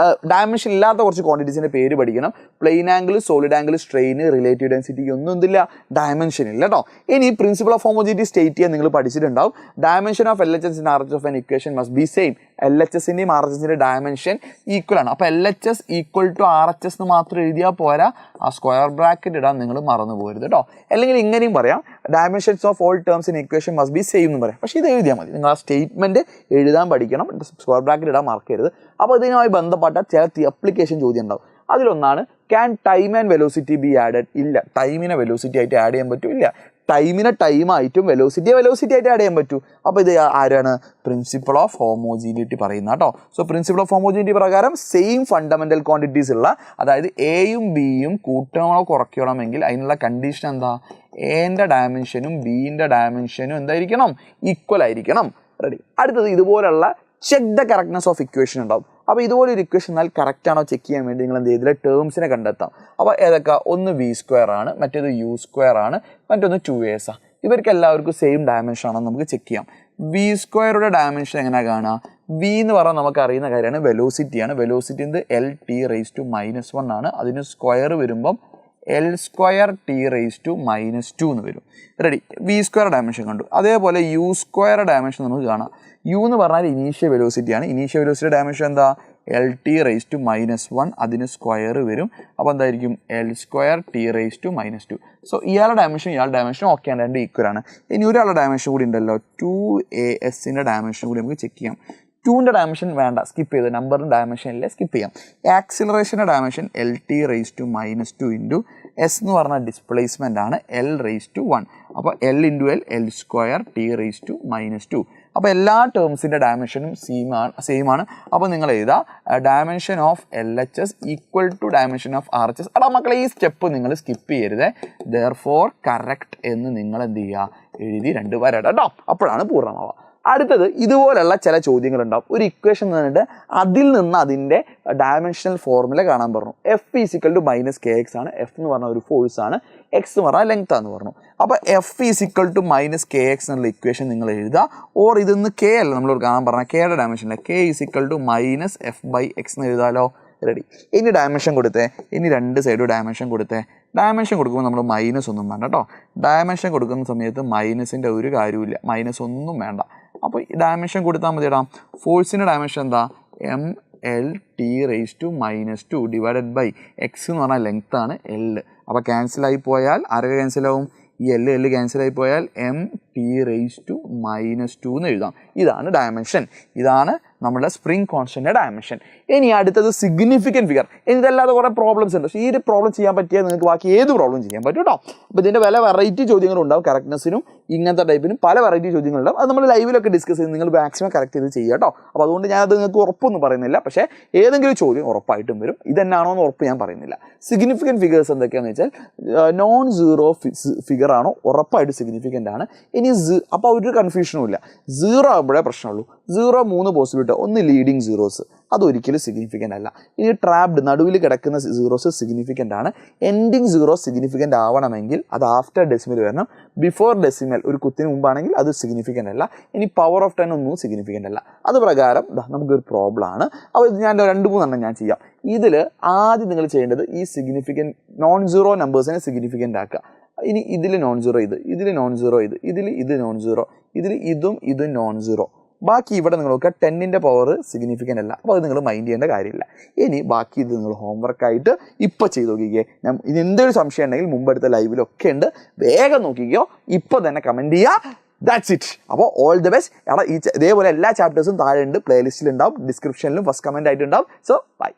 ഡയമെൻഷൻ ഇല്ലാത്ത കുറച്ച് ക്വാണ്ടിറ്റീസിൻ്റെ പേര് പഠിക്കണം. Plane angle, solid angle, strain, relative density ഒന്നും എന്തില്ല, ഡയമെൻഷൻ ഇല്ല കേട്ടോ. ഇനി പ്രിൻസിപ്പിൾ ഓഫ് ഹോമോജിനിറ്റി സ്റ്റേറ്റ് ചെയ്യാൻ നിങ്ങൾ പഠിച്ചിട്ടുണ്ടാവും. Dimension of LHS and RHS of an equation must be same. LHSൻ്റെയും RHSൻ്റെയും ഡയമെൻഷൻ ഈക്വൽ ആണ്. അപ്പോൾ LHS ഈക്വൽ ടു RHS എന്ന് മാത്രം എഴുതിയാൽ പോരാ, ആ സ്ക്വയർ ബ്രാക്കറ്റ് ഇടാൻ നിങ്ങൾ മറന്നു പോകരുത് കേട്ടോ. അല്ലെങ്കിൽ ഇങ്ങനെയും പറയാം, dimensions of all terms in equation must be same എന്ന് പറയാം. പക്ഷേ ഇത് എഴുതിയാൽ മതി. നിങ്ങൾ ആ സ്റ്റേറ്റ്മെൻറ്റ് എഴുതാൻ പഠിക്കണം, സ്ക്വയർ ബ്രാക്കറ്റ് ഇടാൻ മറക്കരുത്. അപ്പോൾ ഇതിനുമായി ബന്ധപ്പെട്ട ചില അപ്ലിക്കേഷൻ ചോദ്യം ഉണ്ടാവും. അതിലൊന്നാണ് can time and velocity B added? ഇല്ല, ടൈമിനെ വെലോസിറ്റി ആയിട്ട് ആഡ് ചെയ്യാൻ പറ്റും. ഇല്ല, ടൈമിനെ ടൈമായിട്ടും വെലോസിറ്റി ആയിട്ട് ആഡ് ചെയ്യാൻ പറ്റൂ. അപ്പോൾ ഇത് ആരാണ്? പ്രിൻസിപ്പിൾ ഓഫ് ഹോമോജീനിറ്റി പറയുന്ന കേട്ടോ. സോ പ്രിൻസിപ്പിൾ ഓഫ് ഹോമോജീനിറ്റി പ്രകാരം സെയിം ഫണ്ടമെൻ്റൽ ക്വാണ്ടിറ്റീസ് ഉള്ള, അതായത് എയും ബിയും കൂട്ടണോ കുറയ്ക്കണമെങ്കിൽ അതിനുള്ള കണ്ടീഷൻ എന്താ? എന്റെ ഡയമെൻഷനും ബിൻ്റെ ഡയമെൻഷനും എന്തായിരിക്കണം? ഈക്വൽ ആയിരിക്കണം. റെഡി. അടുത്തത് ഇതുപോലുള്ള check the correctness of equation ഉണ്ടാവും. അപ്പോൾ ഇതുപോലെ ഒരു ഇക്വേഷൻ എന്നാൽ കറക്റ്റ് ആണോ ചെക്ക് ചെയ്യാൻ വേണ്ടി നിങ്ങൾ എന്ത് ചെയ്തില്ല, ടേംസിനെ കണ്ടെത്താം. അപ്പോൾ ഏതൊക്കെ? ഒന്ന് V² ആണ്, മറ്റേത് U² ആണ്, മറ്റൊന്ന് 2as ആണ്. ഇവർക്ക് എല്ലാവർക്കും സെയിം ഡയമെൻഷൻ ആണോ നമുക്ക് ചെക്ക് ചെയ്യാം. V² ഡയമെൻഷൻ എങ്ങനെയാണ് കാണുക? V എന്ന് പറഞ്ഞാൽ നമുക്ക് അറിയുന്ന കാര്യമാണ്, വെലോസിറ്റിയാണ്. വെലോസിറ്റി L_T⁻⁻1 ആണ്. അതിന് സ്ക്വയർ വരുമ്പം L²T⁻⁻2 എന്ന് വരും. റെഡി. V² ഡയമെൻഷൻ കണ്ടു. അതേപോലെ U² ഡയമെൻഷൻ നമുക്ക് കാണാം. U എന്ന് പറഞ്ഞാൽ ഇനീഷ്യൽ വെലോസിറ്റിയാണ്. ഇനീഷ്യൽ വെലോസിറ്റി ഡയമെൻഷൻ എന്താ? L_T⁻⁻1. അതിന് സ്ക്വയർ വരും. അപ്പോൾ എന്തായിരിക്കും? L²T⁻⁻2. സോ ഇയാളുടെ ഡയമെൻഷനും ഓക്കെ ആണ്, രണ്ട് ഈക്വൽ ആണ്. ഇനി ഒരാളുടെ ഡയമെൻഷൻ കൂടി ഉണ്ടല്ലോ, 2as ഡയമെൻഷൻ കൂടി നമുക്ക് ചെക്ക് ചെയ്യാം. 2ൻ്റെ ഡയമെൻഷൻ വേണ്ട, സ്കിപ്പ് ചെയ്ത്, നമ്പറിൻ്റെ ഡയമെൻഷൻ ഇല്ല, സ്കിപ്പ് ചെയ്യാം. ആക്സിലറേഷൻ്റെ ഡയമെൻഷൻ L_T⁻⁻2 ഇൻറ്റു S എന്ന് പറഞ്ഞ ഡിസ്പ്ലേസ്മെൻ്റ് ആണ് L⁻1. അപ്പോൾ L × L L² T⁻⁻2. അപ്പോൾ എല്ലാ ടേംസിൻ്റെ ഡയമെൻഷനും സെയിം ആണ്. അപ്പോൾ നിങ്ങൾ എഴുതുക dimension of LHS equal to dimension of RHS. എടാ മക്കളെ ഈ സ്റ്റെപ്പ് നിങ്ങൾ സ്കിപ്പ് ചെയ്യരുത്. ദെയർഫോർ കറക്റ്റ് എന്ന് നിങ്ങൾ എന്ത് ചെയ്യുക, എഴുതി 2 വരട കേട്ടോ, അപ്പോഴാണ് പൂർണ്ണമാവുക. അടുത്തത് ഇതുപോലുള്ള ചില ചോദ്യങ്ങളുണ്ടാവും. ഒരു ഇക്വേഷൻ തന്നിട്ട് അതിൽ നിന്ന് അതിൻ്റെ ഡയമെൻഷണൽ ഫോർമുല കാണാൻ പറഞ്ഞു. F = -kx ആണ്. F എന്ന് പറഞ്ഞ ഒരു ഫോഴ്സ് ആണ്, X എന്ന് പറഞ്ഞാൽ ലെങ്ത് ആണെന്ന് പറഞ്ഞു. അപ്പോൾ F = -kx എന്നുള്ള ഇക്വേഷൻ നിങ്ങൾ എഴുതുക. ഓർ ഇതൊന്ന് K അല്ല നമ്മളോട് കാണാൻ പറഞ്ഞാൽ Kയുടെ ഡയമെൻഷനില്ല, K = -F/x എന്ന് എഴുതാലോ. റെഡി. ഇനി ഡയമെൻഷൻ കൊടുത്തേ, ഇനി 2 സൈഡും ഡയമെൻഷൻ കൊടുത്തേ. ഡയമെൻഷൻ കൊടുക്കുമ്പോൾ നമ്മൾ മൈനസ് ഒന്നും വേണ്ട കേട്ടോ. ഡയമെൻഷൻ കൊടുക്കുന്ന സമയത്ത് മൈനസിൻ്റെ ഒരു കാര്യമില്ല, മൈനസ് ഒന്നും വേണ്ട. അപ്പോൾ ഈ ഡയമെൻഷൻ കൊടുത്താൽ മതി. ഇടാം ഫോഴ്സിൻ്റെ ഡയമെൻഷൻ എന്താ, MLT⁻² ഡിവൈഡഡ് ബൈ എക്സ് എന്ന് പറഞ്ഞാൽ ലെങ്ത് ആണ് L. അപ്പോൾ ക്യാൻസലായി പോയാൽ ആരൊക്കെ ക്യാൻസലാവും, ഈ L ക്യാൻസലായി പോയാൽ MT⁻² എന്ന് എഴുതാം. ഇതാണ് ഡയമെൻഷൻ, ഇതാണ് നമ്മുടെ സ്പ്രിംഗ് കോൺസ്റ്റൻ്റെ ഡയമെൻഷൻ. ഇനി അടുത്തത് സിഗ്നിഫിക്കൻറ്റ് ഫിഗർ. ഇതല്ലാതെ കുറേ പ്രോബ്ലംസ് ഉണ്ട്. പക്ഷേ ഈ ഒരു പ്രോബ്ലം ചെയ്യാൻ പറ്റിയാൽ നിങ്ങൾക്ക് ബാക്കി ഏത് പ്രോബ്ലം ചെയ്യാൻ പറ്റും കേട്ടോ. അപ്പോൾ ഇതിൻ്റെ പല വെറൈറ്റി ചോദ്യങ്ങളുണ്ടാവും. കറക്റ്റ്നെസ്സിനും ഇങ്ങനത്തെ ടൈപ്പിനും പല വെറൈറ്റി ചോദ്യങ്ങളുണ്ടാവും. അത് നമ്മൾ ലൈവിലൊക്കെ ഡിസ്കസ് ചെയ്ത് നിങ്ങൾ മാക്സിമം കറക്റ്റ് ചെയ്ത് ചെയ്യുക കേട്ടോ. അപ്പോൾ അതുകൊണ്ട് ഞാനത് നിങ്ങൾക്ക് ഉറപ്പൊന്നും പറയുന്നില്ല, പക്ഷേ ഏതെങ്കിലും ചോദ്യം ഉറപ്പായിട്ടും വരും. ഇതെന്നാണോ എന്ന് ഉറപ്പ് ഞാൻ പറയുന്നില്ല. സിഗ്നിഫിക്കൻറ്റ് ഫിഗേഴ്സ് എന്തൊക്കെയാണെന്ന് വെച്ചാൽ നോൺ സീറോ ഫിഗർ ആണോ ഉറപ്പായിട്ട് സിഗ്നിഫിക്കൻ്റ് ആണ്. ഇനി അപ്പോൾ ഒരു കൺഫ്യൂഷനും ഇല്ല. 0 ആകുമ്പോഴേ പ്രശ്നമുള്ളൂ. 0 3 പോസിബിലിറ്റി. ഒന്ന് ലീഡിങ് സീറോസ്, അതൊരിക്കലും സിഗ്നിഫിക്കൻ്റ് അല്ല. ഇനി ട്രാപ്ഡ് നടുവിൽ കിടക്കുന്ന സീറോസ് സിഗ്നിഫിക്കൻ്റ് ആണ്. എൻഡിങ് സീറോ സിഗ്നിഫിക്കൻ്റ് ആവണമെങ്കിൽ അത് ആഫ്റ്റർ ഡെസിമൽ വരണം. ബിഫോർ ഡെസിമൽ ഒരു കുത്തിന് മുമ്പാണെങ്കിൽ അത് സിഗ്നിഫിക്കൻ്റ് അല്ല. ഇനി പവർ ഓഫ് 10 ഒന്നും സിഗ്നിഫിക്കൻ്റ് അല്ല. അത് പ്രകാരം നമുക്കൊരു പ്രോബ്ലം ആണ്. അപ്പോൾ ഞാൻ 2-3 ഞാൻ ചെയ്യാം. ഇതിൽ ആദ്യം നിങ്ങൾ ചെയ്യേണ്ടത് ഈ സിഗ്നിഫിക്കൻ്റ് നോൺ സീറോ നമ്പേഴ്സിനെ സിഗ്നിഫിക്കൻ്റ് ആക്കുക. ഇനി ഇതിൽ നോൺ സീറോ, ഇതിൽ നോൺ സീറോ, ഇത് നോൺ സീറോ, ഇതും നോൺ സീറോ. ബാക്കി ഇവിടെ നിങ്ങൾ നോക്കുക 10ൻ്റെ പവർ സിഗ്നിഫിക്കൻ്റ് അല്ല. അപ്പോൾ അത് നിങ്ങൾ മൈൻഡ് ചെയ്യേണ്ട കാര്യമില്ല. ഇനി ബാക്കി ഇത് നിങ്ങൾ ഹോംവർക്കായിട്ട് ഇപ്പോൾ ചെയ്ത് നോക്കിക്കേ. ഇനി എന്തെങ്കിലും സംശയം ഉണ്ടെങ്കിൽ മുമ്പെടുത്ത ലൈവിലൊക്കെ ഉണ്ട്, വേഗം നോക്കിക്കോ, ഇപ്പോൾ തന്നെ കമൻറ്റ് ചെയ്യുക. That's it. അപ്പോൾ ഓൾ ദി ബെസ്റ്റ്. ഇതേപോലെ എല്ലാ ചാപ്റ്റേഴ്സും താഴെ ഉണ്ട്, പ്ലേലിസ്റ്റിൽ ഉണ്ടാവും, ഡിസ്ക്രിപ്ഷനിലും ഫസ്റ്റ് കമൻറ്റ് ആയിട്ടുണ്ടാവും. So by.